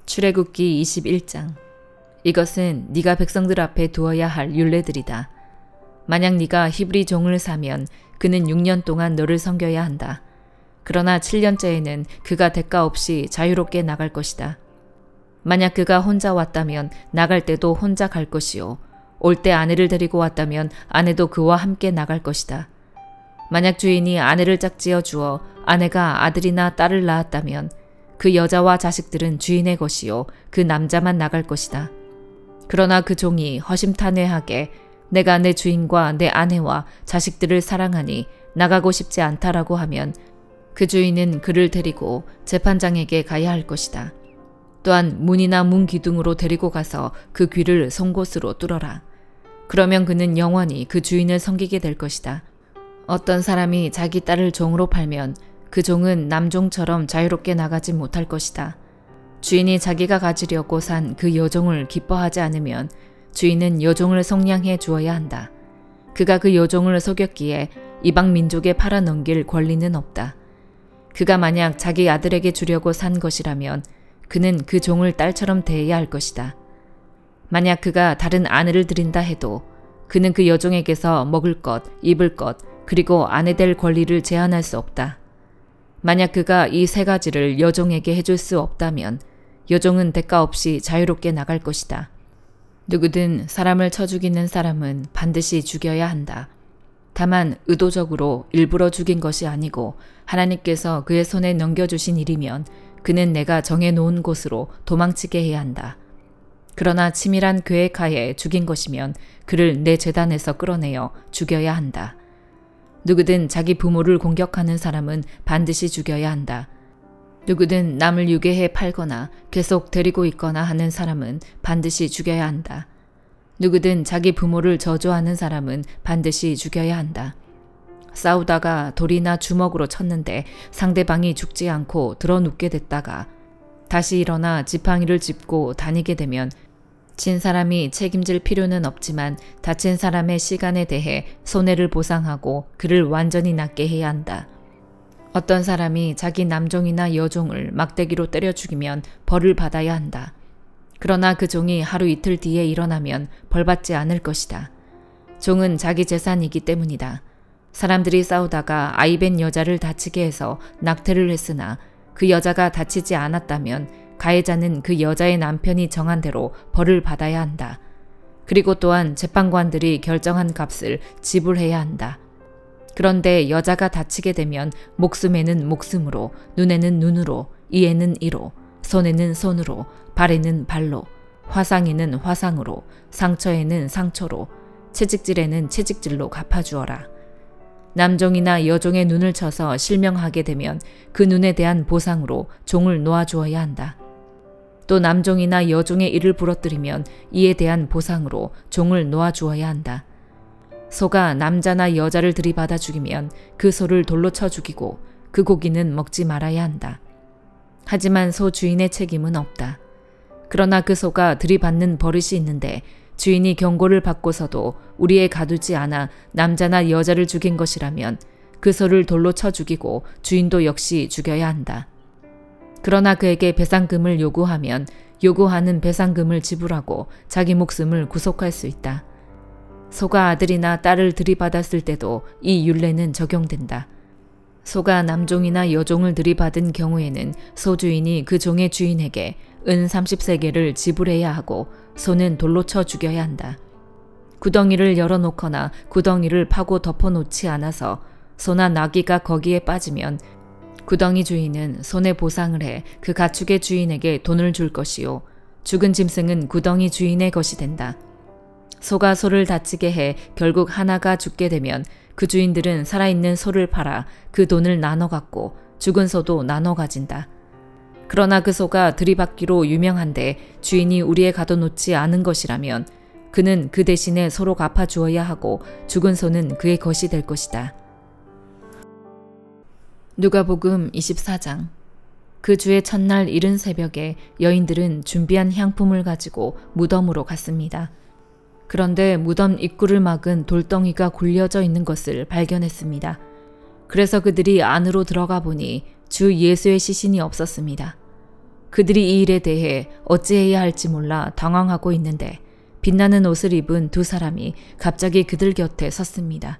출애굽기 21장. 이것은 네가 백성들 앞에 두어야 할 율례들이다. 만약 네가 히브리 종을 사면 그는 6년 동안 너를 섬겨야 한다. 그러나 7년째에는 그가 대가 없이 자유롭게 나갈 것이다. 만약 그가 혼자 왔다면 나갈 때도 혼자 갈 것이요. 올 때 아내를 데리고 왔다면 아내도 그와 함께 나갈 것이다. 만약 주인이 아내를 짝지어 주어 아내가 아들이나 딸을 낳았다면 그 여자와 자식들은 주인의 것이요 그 남자만 나갈 것이다. 그러나 그 종이 허심탄회하게 내가 내 주인과 내 아내와 자식들을 사랑하니 나가고 싶지 않다라고 하면 그 주인은 그를 데리고 재판장에게 가야 할 것이다. 또한 문이나 문 기둥으로 데리고 가서 그 귀를 송곳으로 뚫어라. 그러면 그는 영원히 그 주인을 섬기게 될 것이다. 어떤 사람이 자기 딸을 종으로 팔면 그 종은 남종처럼 자유롭게 나가지 못할 것이다. 주인이 자기가 가지려고 산 그 여종을 기뻐하지 않으면 주인은 여종을 속량해 주어야 한다. 그가 그 여종을 속였기에 이방 민족에 팔아넘길 권리는 없다. 그가 만약 자기 아들에게 주려고 산 것이라면 그는 그 종을 딸처럼 대해야 할 것이다. 만약 그가 다른 아내를 들인다 해도 그는 그 여종에게서 먹을 것, 입을 것, 그리고 아내 될 권리를 제한할 수 없다. 만약 그가 이 세 가지를 여종에게 해줄 수 없다면 여종은 대가 없이 자유롭게 나갈 것이다. 누구든 사람을 쳐 죽이는 사람은 반드시 죽여야 한다. 다만 의도적으로 일부러 죽인 것이 아니고 하나님께서 그의 손에 넘겨주신 일이면 그는 내가 정해놓은 곳으로 도망치게 해야 한다. 그러나 치밀한 계획하에 죽인 것이면 그를 내 제단에서 끌어내어 죽여야 한다. 누구든 자기 부모를 공격하는 사람은 반드시 죽여야 한다. 누구든 남을 유괴해 팔거나 계속 데리고 있거나 하는 사람은 반드시 죽여야 한다. 누구든 자기 부모를 저주하는 사람은 반드시 죽여야 한다. 싸우다가 돌이나 주먹으로 쳤는데 상대방이 죽지 않고 드러눕게 됐다가 다시 일어나 지팡이를 짚고 다니게 되면 진 사람이 책임질 필요는 없지만 다친 사람의 시간에 대해 손해를 보상하고 그를 완전히 낫게 해야 한다. 어떤 사람이 자기 남종이나 여종을 막대기로 때려 죽이면 벌을 받아야 한다. 그러나 그 종이 하루 이틀 뒤에 일어나면 벌받지 않을 것이다. 종은 자기 재산이기 때문이다. 사람들이 싸우다가 아이벤 여자를 다치게 해서 낙태를 했으나 그 여자가 다치지 않았다면 가해자는 그 여자의 남편이 정한 대로 벌을 받아야 한다. 그리고 또한 재판관들이 결정한 값을 지불해야 한다. 그런데 여자가 다치게 되면 목숨에는 목숨으로, 눈에는 눈으로, 이에는 이로, 손에는 손으로, 발에는 발로, 화상에는 화상으로, 상처에는 상처로, 채찍질에는 채찍질로 갚아주어라. 남종이나 여종의 눈을 쳐서 실명하게 되면 그 눈에 대한 보상으로 종을 놓아주어야 한다. 또 남종이나 여종의 이를 부러뜨리면 이에 대한 보상으로 종을 놓아주어야 한다. 소가 남자나 여자를 들이받아 죽이면 그 소를 돌로 쳐 죽이고 그 고기는 먹지 말아야 한다. 하지만 소 주인의 책임은 없다. 그러나 그 소가 들이받는 버릇이 있는데 주인이 경고를 받고서도 우리에 가두지 않아 남자나 여자를 죽인 것이라면 그 소를 돌로 쳐 죽이고 주인도 역시 죽여야 한다. 그러나 그에게 배상금을 요구하면 요구하는 배상금을 지불하고 자기 목숨을 구속할 수 있다. 소가 아들이나 딸을 들이받았을 때도 이 율례는 적용된다. 소가 남종이나 여종을 들이받은 경우에는 소주인이 그 종의 주인에게 은 30세겔을 지불해야 하고 소는 돌로 쳐 죽여야 한다. 구덩이를 열어놓거나 구덩이를 파고 덮어놓지 않아서 소나 나귀가 거기에 빠지면 구덩이 주인은 손에 보상을 해 그 가축의 주인에게 돈을 줄 것이요 죽은 짐승은 구덩이 주인의 것이 된다. 소가 소를 다치게 해 결국 하나가 죽게 되면 그 주인들은 살아있는 소를 팔아 그 돈을 나눠 갖고 죽은 소도 나눠 가진다. 그러나 그 소가 들이받기로 유명한데 주인이 우리에 가둬놓지 않은 것이라면 그는 그 대신에 소로 갚아주어야 하고 죽은 소는 그의 것이 될 것이다. 누가복음 24장. 그 주의 첫날 이른 새벽에 여인들은 준비한 향품을 가지고 무덤으로 갔습니다. 그런데 무덤 입구를 막은 돌덩이가 굴려져 있는 것을 발견했습니다. 그래서 그들이 안으로 들어가 보니 주 예수의 시신이 없었습니다. 그들이 이 일에 대해 어찌해야 할지 몰라 당황하고 있는데 빛나는 옷을 입은 두 사람이 갑자기 그들 곁에 섰습니다.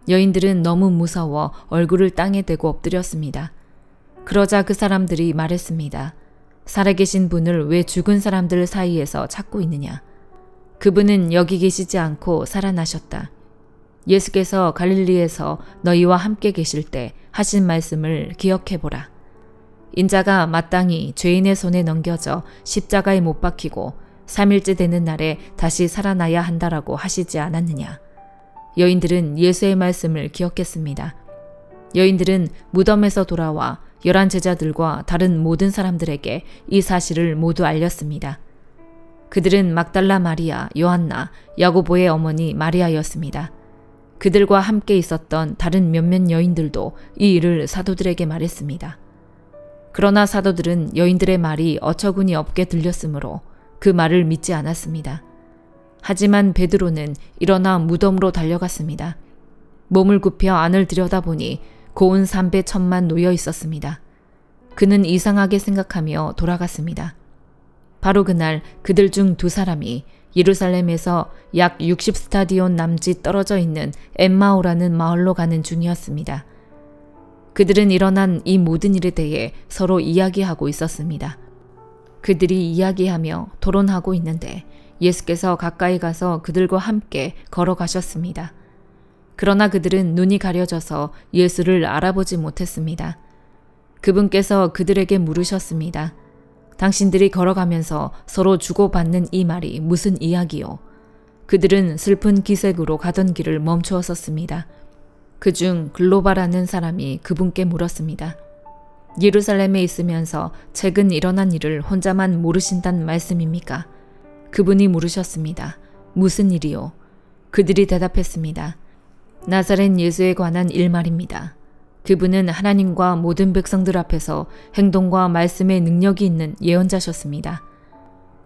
여인들은 너무 무서워 얼굴을 땅에 대고 엎드렸습니다. 그러자 그 사람들이 말했습니다. 살아계신 분을 왜 죽은 사람들 사이에서 찾고 있느냐? 그분은 여기 계시지 않고 살아나셨다. 예수께서 갈릴리에서 너희와 함께 계실 때 하신 말씀을 기억해보라. 인자가 마땅히 죄인의 손에 넘겨져 십자가에 못 박히고 3일째 되는 날에 다시 살아나야 한다라고 하시지 않았느냐. 여인들은 예수의 말씀을 기억했습니다. 여인들은 무덤에서 돌아와 11 제자들과 다른 모든 사람들에게 이 사실을 모두 알렸습니다. 그들은 막달라 마리아, 요한나, 야고보의 어머니 마리아였습니다. 그들과 함께 있었던 다른 몇몇 여인들도 이 일을 사도들에게 말했습니다. 그러나 사도들은 여인들의 말이 어처구니 없게 들렸으므로 그 말을 믿지 않았습니다. 하지만 베드로는 일어나 무덤으로 달려갔습니다. 몸을 굽혀 안을 들여다보니 고운 삼배 천만 놓여 있었습니다. 그는 이상하게 생각하며 돌아갔습니다. 바로 그날 그들 중 두 사람이 예루살렘에서 약 60스타디온 남짓 떨어져 있는 엠마오라는 마을로 가는 중이었습니다. 그들은 일어난 이 모든 일에 대해 서로 이야기하고 있었습니다. 그들이 이야기하며 토론하고 있는데 예수께서 가까이 가서 그들과 함께 걸어가셨습니다. 그러나 그들은 눈이 가려져서 예수를 알아보지 못했습니다. 그분께서 그들에게 물으셨습니다. 당신들이 걸어가면서 서로 주고받는 이 말이 무슨 이야기요? 그들은 슬픈 기색으로 가던 길을 멈추었었습니다. 그중 글로바라는 사람이 그분께 물었습니다. 예루살렘에 있으면서 최근 일어난 일을 혼자만 모르신단 말씀입니까? 그분이 물으셨습니다. 무슨 일이요? 그들이 대답했습니다. 나사렛 예수에 관한 일 말입니다. 그분은 하나님과 모든 백성들 앞에서 행동과 말씀의 능력이 있는 예언자셨습니다.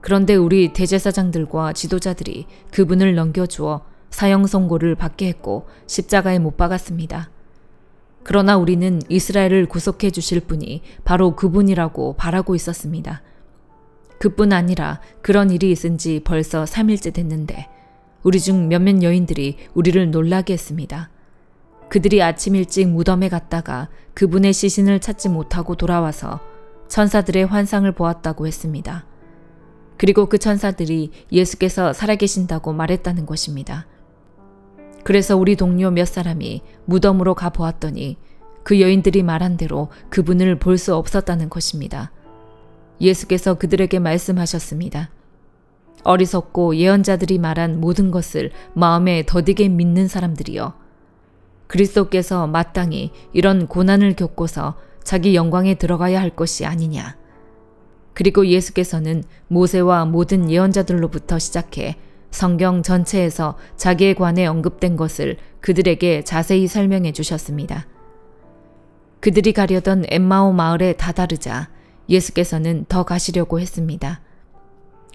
그런데 우리 대제사장들과 지도자들이 그분을 넘겨주어 사형 선고를 받게 했고 십자가에 못 박았습니다. 그러나 우리는 이스라엘을 구속해 주실 분이 바로 그분이라고 바라고 있었습니다. 그뿐 아니라 그런 일이 있은 지 벌써 3일째 됐는데 우리 중 몇몇 여인들이 우리를 놀라게 했습니다. 그들이 아침 일찍 무덤에 갔다가 그분의 시신을 찾지 못하고 돌아와서 천사들의 환상을 보았다고 했습니다. 그리고 그 천사들이 예수께서 살아계신다고 말했다는 것입니다. 그래서 우리 동료 몇 사람이 무덤으로 가보았더니 그 여인들이 말한 대로 그분을 볼 수 없었다는 것입니다. 예수께서 그들에게 말씀하셨습니다. 어리석고 예언자들이 말한 모든 것을 마음에 더디게 믿는 사람들이여. 그리스도께서 마땅히 이런 고난을 겪고서 자기 영광에 들어가야 할 것이 아니냐. 그리고 예수께서는 모세와 모든 예언자들로부터 시작해 성경 전체에서 자기에 관해 언급된 것을 그들에게 자세히 설명해 주셨습니다. 그들이 가려던 엠마오 마을에 다다르자 예수께서는 더 가시려고 했습니다.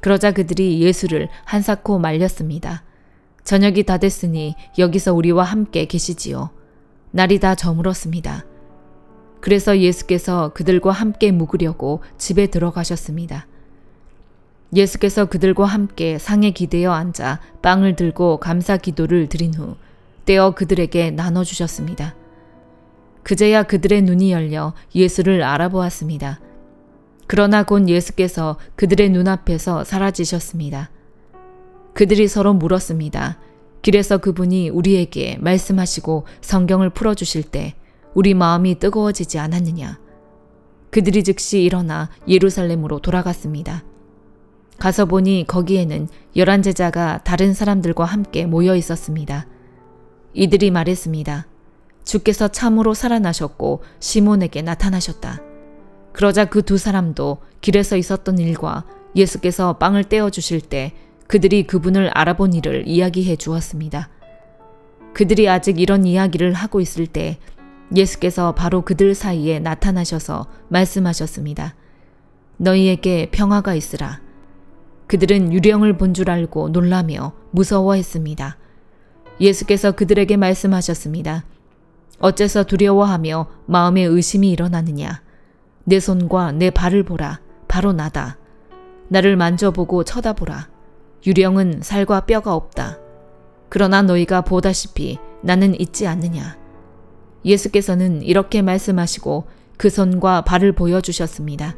그러자 그들이 예수를 한사코 말렸습니다. 저녁이 다 됐으니 여기서 우리와 함께 계시지요. 날이 다 저물었습니다. 그래서 예수께서 그들과 함께 묵으려고 집에 들어가셨습니다. 예수께서 그들과 함께 상에 기대어 앉아 빵을 들고 감사 기도를 드린 후 떼어 그들에게 나눠주셨습니다. 그제야 그들의 눈이 열려 예수를 알아보았습니다. 그러나 곧 예수께서 그들의 눈앞에서 사라지셨습니다. 그들이 서로 물었습니다. 길에서 그분이 우리에게 말씀하시고 성경을 풀어주실 때 우리 마음이 뜨거워지지 않았느냐. 그들이 즉시 일어나 예루살렘으로 돌아갔습니다. 가서 보니 거기에는 11 제자가 다른 사람들과 함께 모여 있었습니다. 이들이 말했습니다. 주께서 참으로 살아나셨고 시몬에게 나타나셨다. 그러자 그 두 사람도 길에서 있었던 일과 예수께서 빵을 떼어주실 때 그들이 그분을 알아본 일을 이야기해 주었습니다. 그들이 아직 이런 이야기를 하고 있을 때 예수께서 바로 그들 사이에 나타나셔서 말씀하셨습니다. 너희에게 평화가 있으라. 그들은 유령을 본 줄 알고 놀라며 무서워했습니다. 예수께서 그들에게 말씀하셨습니다. 어째서 두려워하며 마음에 의심이 일어나느냐. 내 손과 내 발을 보라. 바로 나다. 나를 만져보고 쳐다보라. 유령은 살과 뼈가 없다. 그러나 너희가 보다시피 나는 있지 않느냐. 예수께서는 이렇게 말씀하시고 그 손과 발을 보여주셨습니다.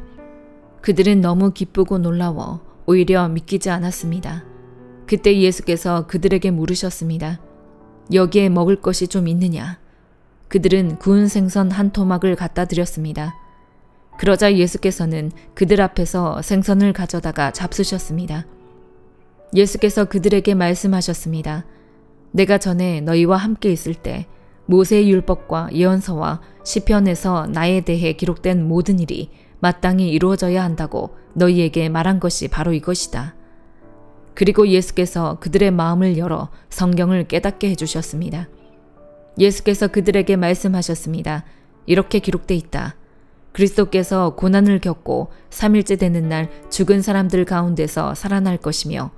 그들은 너무 기쁘고 놀라워 오히려 믿기지 않았습니다. 그때 예수께서 그들에게 물으셨습니다. 여기에 먹을 것이 좀 있느냐? 그들은 구운 생선 한 토막을 갖다 드렸습니다. 그러자 예수께서는 그들 앞에서 생선을 가져다가 잡수셨습니다. 예수께서 그들에게 말씀하셨습니다. 내가 전에 너희와 함께 있을 때 모세의 율법과 예언서와 시편에서 나에 대해 기록된 모든 일이 마땅히 이루어져야 한다고 너희에게 말한 것이 바로 이것이다. 그리고 예수께서 그들의 마음을 열어 성경을 깨닫게 해주셨습니다. 예수께서 그들에게 말씀하셨습니다. 이렇게 기록돼 있다. 그리스도께서 고난을 겪고 3일째 되는 날 죽은 사람들 가운데서 살아날 것이며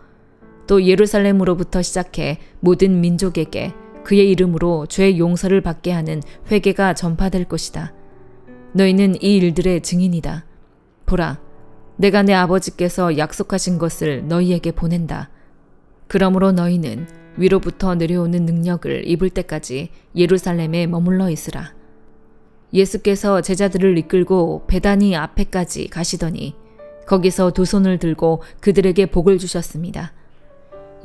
또 예루살렘으로부터 시작해 모든 민족에게 그의 이름으로 죄의 용서를 받게 하는 회개가 전파될 것이다. 너희는 이 일들의 증인이다. 보라, 내가 내 아버지께서 약속하신 것을 너희에게 보낸다. 그러므로 너희는 위로부터 내려오는 능력을 입을 때까지 예루살렘에 머물러 있으라. 예수께서 제자들을 이끌고 베다니 앞에까지 가시더니 거기서 두 손을 들고 그들에게 복을 주셨습니다.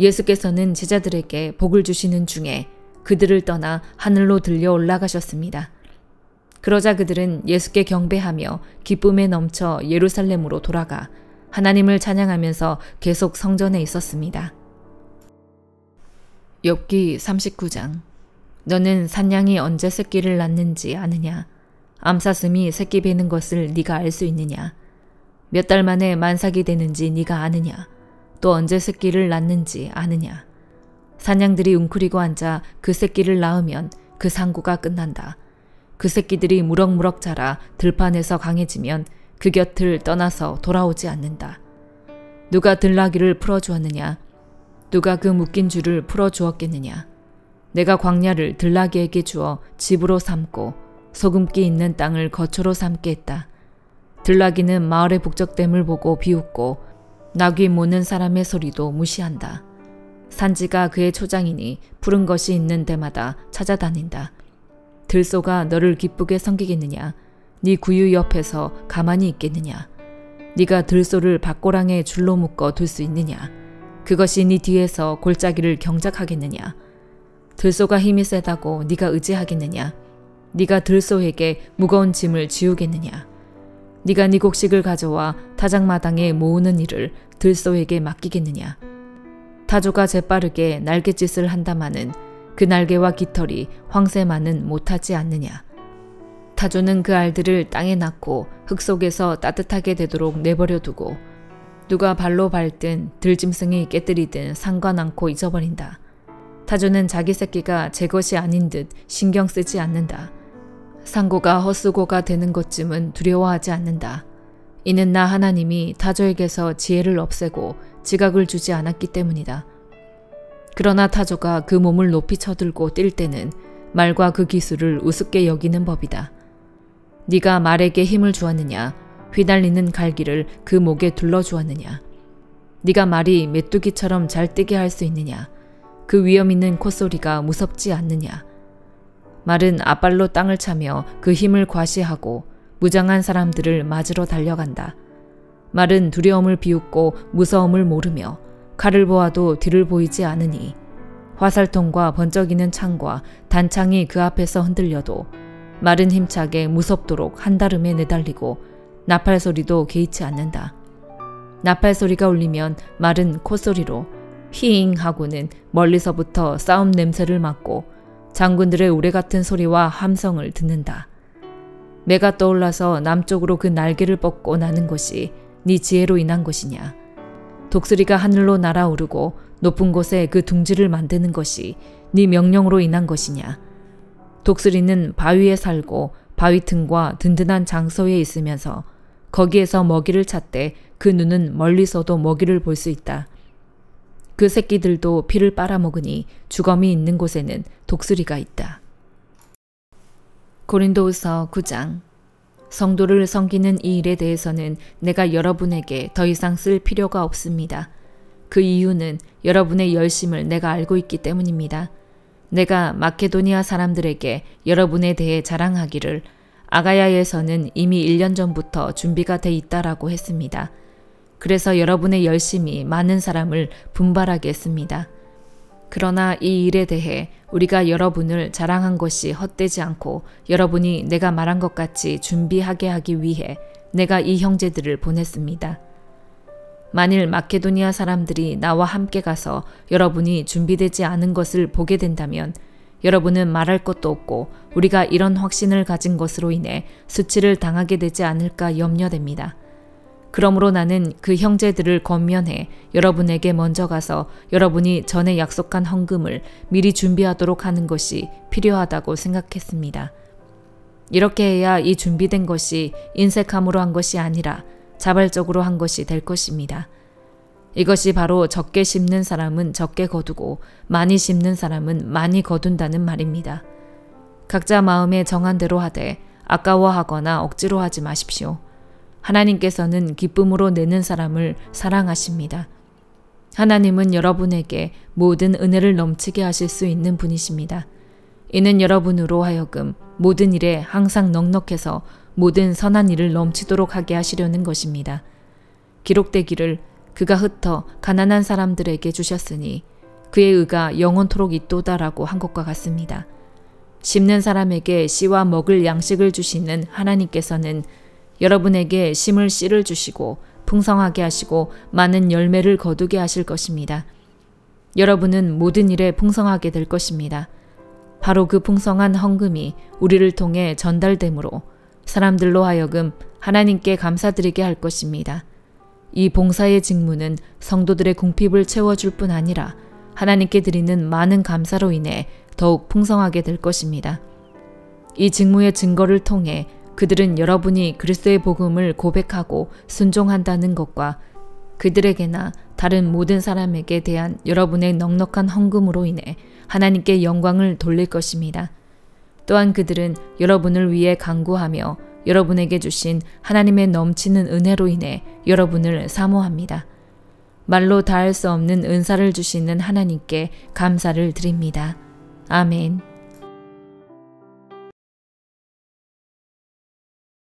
예수께서는 제자들에게 복을 주시는 중에 그들을 떠나 하늘로 들려 올라가셨습니다. 그러자 그들은 예수께 경배하며 기쁨에 넘쳐 예루살렘으로 돌아가 하나님을 찬양하면서 계속 성전에 있었습니다. 욥기 39장. 너는 산양이 언제 새끼를 낳는지 아느냐? 암사슴이 새끼 베는 것을 네가 알 수 있느냐? 몇 달 만에 만삭이 되는지 네가 아느냐? 또 언제 새끼를 낳는지 아느냐? 산양들이 웅크리고 앉아 그 새끼를 낳으면 그 상구가 끝난다. 그 새끼들이 무럭무럭 자라 들판에서 강해지면 그 곁을 떠나서 돌아오지 않는다. 누가 들나귀를 풀어주었느냐? 누가 그 묶인 줄을 풀어주었겠느냐? 내가 광야를 들나귀에게 주어 집으로 삼고 소금기 있는 땅을 거처로 삼게 했다. 들나귀는 마을의 북적댐을 보고 비웃고 나귀 모는 사람의 소리도 무시한다. 산지가 그의 초장이니 푸른 것이 있는 데마다 찾아다닌다. 들소가 너를 기쁘게 섬기겠느냐? 네 구유 옆에서 가만히 있겠느냐? 네가 들소를 밭고랑에 줄로 묶어 둘 수 있느냐? 그것이 네 뒤에서 골짜기를 경작하겠느냐? 들소가 힘이 세다고 네가 의지하겠느냐? 네가 들소에게 무거운 짐을 지우겠느냐? 네가 네 곡식을 가져와 타작마당에 모으는 일을 들소에게 맡기겠느냐? 타조가 재빠르게 날갯짓을 한다마는 그 날개와 깃털이 황새만은 못하지 않느냐? 타조는 그 알들을 땅에 낳고 흙 속에서 따뜻하게 되도록 내버려 두고 누가 발로 밟든 들짐승이 깨뜨리든 상관 않고 잊어버린다. 타조는 자기 새끼가 제 것이 아닌 듯 신경 쓰지 않는다. 상고가 헛수고가 되는 것쯤은 두려워하지 않는다. 이는 나 하나님이 타조에게서 지혜를 없애고 지각을 주지 않았기 때문이다. 그러나 타조가 그 몸을 높이 쳐들고 뛸 때는 말과 그 기술을 우습게 여기는 법이다. 네가 말에게 힘을 주었느냐? 휘날리는 갈기를 그 목에 둘러주었느냐? 네가 말이 메뚜기처럼 잘 뛰게 할 수 있느냐? 그 위험 있는 콧소리가 무섭지 않느냐? 말은 앞발로 땅을 차며 그 힘을 과시하고 무장한 사람들을 맞으러 달려간다. 말은 두려움을 비웃고 무서움을 모르며 칼을 보아도 뒤를 보이지 않으니 화살통과 번쩍이는 창과 단창이 그 앞에서 흔들려도 말은 힘차게 무섭도록 한다름에 내달리고 나팔 소리도 개의치 않는다. 나팔 소리가 울리면 말은 콧소리로 히잉 하고는 멀리서부터 싸움 냄새를 맡고 장군들의 우레같은 소리와 함성을 듣는다. 매가 떠올라서 남쪽으로 그 날개를 뻗고 나는 것이 네 지혜로 인한 것이냐? 독수리가 하늘로 날아오르고 높은 곳에 그 둥지를 만드는 것이 네 명령으로 인한 것이냐? 독수리는 바위에 살고 바위 틈과 든든한 장소에 있으면서 거기에서 먹이를 찾되 그 눈은 멀리서도 먹이를 볼 수 있다. 그 새끼들도 피를 빨아먹으니 주검이 있는 곳에는 독수리가 있다. 고린도후서 9장. 성도를 섬기는 이 일에 대해서는 내가 여러분에게 더 이상 쓸 필요가 없습니다. 그 이유는 여러분의 열심을 내가 알고 있기 때문입니다. 내가 마케도니아 사람들에게 여러분에 대해 자랑하기를 아가야에서는 이미 1년 전부터 준비가 돼 있다라고 했습니다. 그래서 여러분의 열심이 많은 사람을 분발하게 했습니다. 그러나 이 일에 대해 우리가 여러분을 자랑한 것이 헛되지 않고 여러분이 내가 말한 것 같이 준비하게 하기 위해 내가 이 형제들을 보냈습니다. 만일 마케도니아 사람들이 나와 함께 가서 여러분이 준비되지 않은 것을 보게 된다면 여러분은 말할 것도 없고 우리가 이런 확신을 가진 것으로 인해 수치를 당하게 되지 않을까 염려됩니다. 그러므로 나는 그 형제들을 권면해 여러분에게 먼저 가서 여러분이 전에 약속한 헌금을 미리 준비하도록 하는 것이 필요하다고 생각했습니다. 이렇게 해야 이 준비된 것이 인색함으로 한 것이 아니라 자발적으로 한 것이 될 것입니다. 이것이 바로 적게 심는 사람은 적게 거두고 많이 심는 사람은 많이 거둔다는 말입니다. 각자 마음에 정한 대로 하되 아까워하거나 억지로 하지 마십시오. 하나님께서는 기쁨으로 내는 사람을 사랑하십니다. 하나님은 여러분에게 모든 은혜를 넘치게 하실 수 있는 분이십니다. 이는 여러분으로 하여금 모든 일에 항상 넉넉해서 모든 선한 일을 넘치도록 하게 하시려는 것입니다. 기록되기를 그가 흩어 가난한 사람들에게 주셨으니 그의 의가 영원토록 있도다라고 한 것과 같습니다. 심는 사람에게 씨와 먹을 양식을 주시는 하나님께서는 여러분에게 심을 씨를 주시고 풍성하게 하시고 많은 열매를 거두게 하실 것입니다. 여러분은 모든 일에 풍성하게 될 것입니다. 바로 그 풍성한 헌금이 우리를 통해 전달되므로 사람들로 하여금 하나님께 감사드리게 할 것입니다. 이 봉사의 직무는 성도들의 궁핍을 채워줄 뿐 아니라 하나님께 드리는 많은 감사로 인해 더욱 풍성하게 될 것입니다. 이 직무의 증거를 통해 그들은 여러분이 그리스도의 복음을 고백하고 순종한다는 것과 그들에게나 다른 모든 사람에게 대한 여러분의 넉넉한 헌금으로 인해 하나님께 영광을 돌릴 것입니다. 또한 그들은 여러분을 위해 간구하며 여러분에게 주신 하나님의 넘치는 은혜로 인해 여러분을 사모합니다. 말로 다할 수 없는 은사를 주시는 하나님께 감사를 드립니다. 아멘.